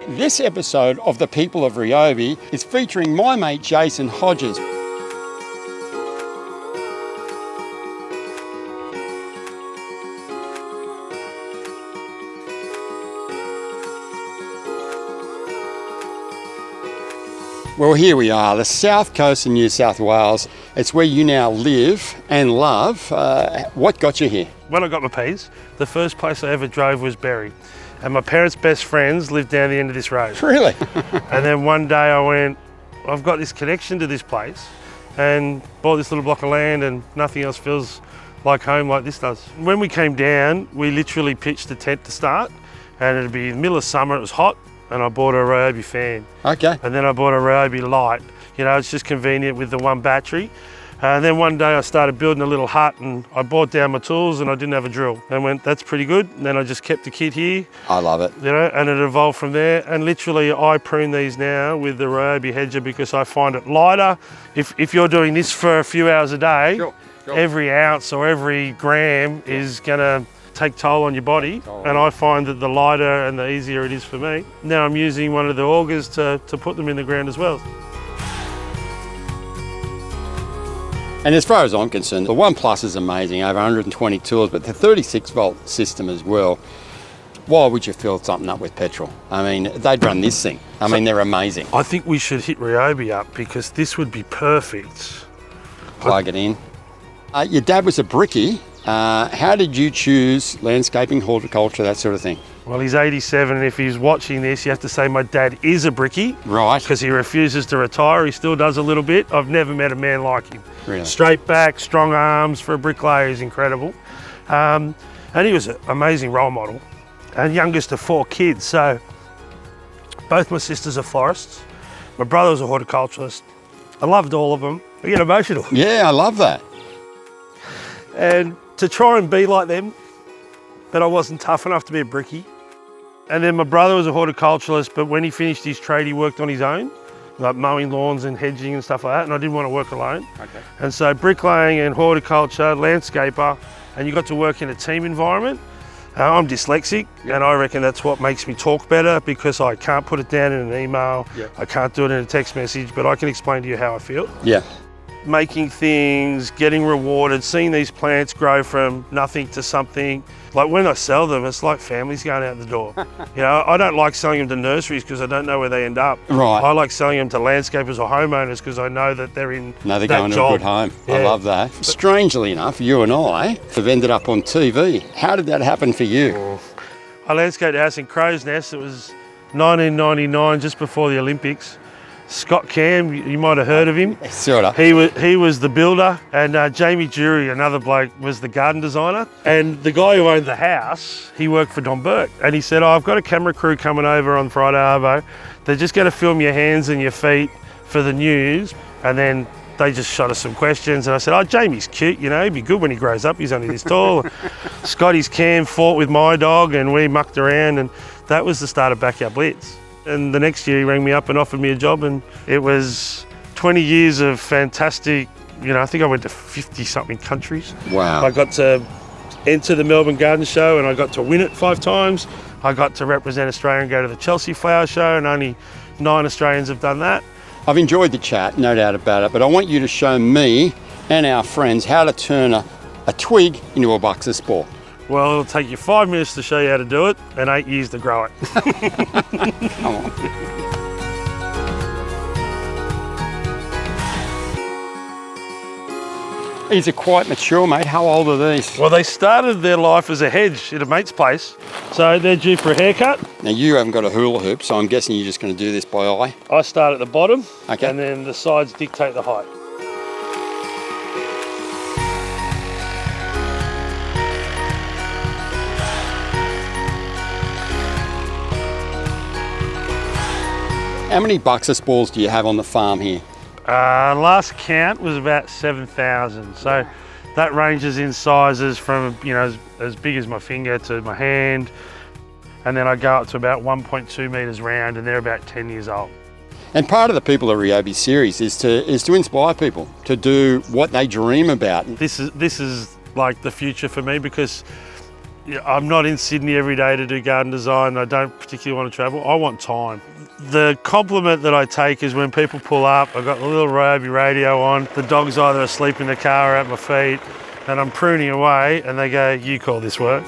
This episode of The People of Ryobi is featuring my mate Jason Hodges. Well, here we are, the south coast of New South Wales. It's where you now live and love. What got you here? When I got my P's, the first place I ever drove was Berry. And my parents' best friends lived down the end of this road. Really? And then one day I went, I've got this connection to this place, and bought this little block of land, and nothing else feels like home like this does. When we came down, we literally pitched a tent to start, and it'd be in the middle of summer, it was hot, and I bought a Ryobi fan. Okay. And then I bought a Ryobi light. You know, it's just convenient with the one battery. And then one day I started building a little hut, and I brought down my tools and I didn't have a drill. And went, that's pretty good. And then I just kept the kit here. I love it. You know, and it evolved from there. And literally I prune these now with the Ryobi hedger because I find it lighter. If you're doing this for a few hours a day, Sure. every ounce or every gram is gonna take toll on your body, and I find that the lighter and the easier it is for me. Now I'm using one of the augers to put them in the ground as well. And as far as I'm concerned, the One Plus is amazing, over 120 tools, but the 36 volt system as well. Why would you fill something up with petrol? I mean, they'd run this thing. I mean, they're amazing. I think we should hit Ryobi up because this would be perfect. Plug it in. Your dad was a brickie. How did you choose landscaping, horticulture, that sort of thing? Well, he's 87, and if he's watching this, you have to say my dad is a brickie. Right. Because he refuses to retire. He still does a little bit. I've never met a man like him. Really? Straight back, strong arms for a bricklayer is incredible. And he was an amazing role model. And youngest of 4 kids. So both my sisters are florists. My brother was a horticulturalist. I loved all of them. I get emotional. Yeah, I love that. And to try and be like them, but I wasn't tough enough to be a brickie. And then my brother was a horticulturalist, but when he finished his trade, he worked on his own, like mowing lawns and hedging and stuff like that, and I didn't want to work alone. Okay. And so bricklaying and horticulture, landscaper, and you got to work in a team environment. I'm dyslexic, and I reckon that's what makes me talk better because I can't put it down in an email, I can't do it in a text message, but I can explain to you how I feel. Yeah. Making things, getting rewarded, seeing these plants grow from nothing to something. Like when I sell them, it's like families going out the door. You know, I don't like selling them to nurseries because I don't know where they end up. Right. I like selling them to landscapers or homeowners because I know that they're in No, they're that going job. to a good home. I Yeah. love that. Strangely enough, you and I have ended up on TV. How did that happen for you? I landscaped a house in Crow's Nest. It was 1999, just before the Olympics. Scott Cam, you might have heard of him. Sort of. He was the builder, and Jamie Jury, another bloke, was the garden designer. And the guy who owned the house, he worked for Don Burke. And he said, I've got a camera crew coming over on Friday Arvo. They're just going to film your hands and your feet for the news. And then they just shot us some questions. And I said, Jamie's cute, you know, he'd be good when he grows up. He's only this tall. Scotty's Cam fought with my dog, and we mucked around. And that was the start of Backyard Blitz. And the next year he rang me up and offered me a job, and it was 20 years of fantastic, you know, I think I went to 50 something countries. Wow. I got to enter the Melbourne Garden Show and I got to win it 5 times. I got to represent Australia and go to the Chelsea Flower Show, and only 9 Australians have done that. I've enjoyed the chat, no doubt about it, but I want you to show me and our friends how to turn a twig into a Buxer spore. Well, it'll take you 5 minutes to show you how to do it and 8 years to grow it. Come on. These are quite mature, mate. How old are these? Well, they started their life as a hedge at a mate's place, so they're due for a haircut. Now, you haven't got a hula hoop, so I'm guessing you're just going to do this by eye. I start at the bottom, Okay. and then the sides dictate the height. How many Buxer spores do you have on the farm here? Last count was about 7,000. So that ranges in sizes from, you know, as big as my finger to my hand. And then I go up to about 1.2 metres round, and they're about 10 years old. And part of the People of Ryobi series is to inspire people to do what they dream about. This is like the future for me, because I'm not in Sydney every day to do garden design. I don't particularly want to travel. I want time. The compliment that I take is when people pull up, I've got the little Ryobi radio on, the dog's either asleep in the car or at my feet, and I'm pruning away, and they go, "You call this work?"